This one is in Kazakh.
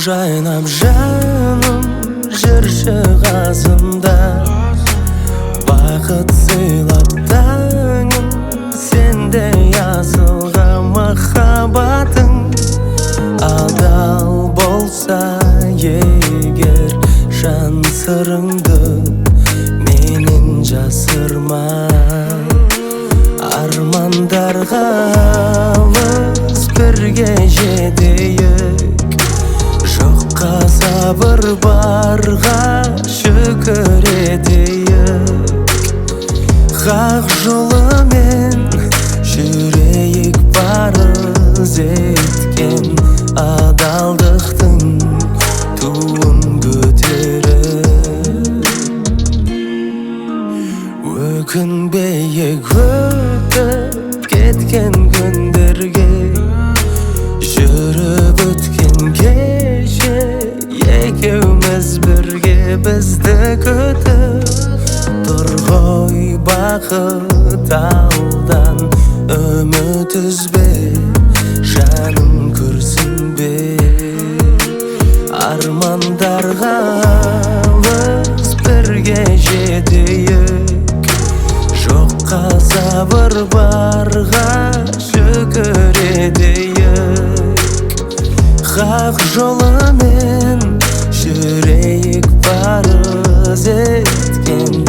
жайнап жаным жүрші қасымда, бақыт сыйлап таңым сендей асылға махаббатың. Адал болса егер жан сырыңды менен жасырма. Армандарға алыс бірге жетейік, жоққа сабыр барға шүкір етейік. Хақ жолымен жүрейік парыз еткен адалдықтың туын көтеріп. Өкінбейік өтіп кеткен күндерге, жүріп өткен кеше екеуміз бірге бізді күтіп тұр ғой. Бақыт алдан үміт үзбе, жаным күрсінбе. Армандарға алыс бірге жетейік, жоққа сабыр барға шүкір етейік. Хақ жолымен жүрейік парыз еткен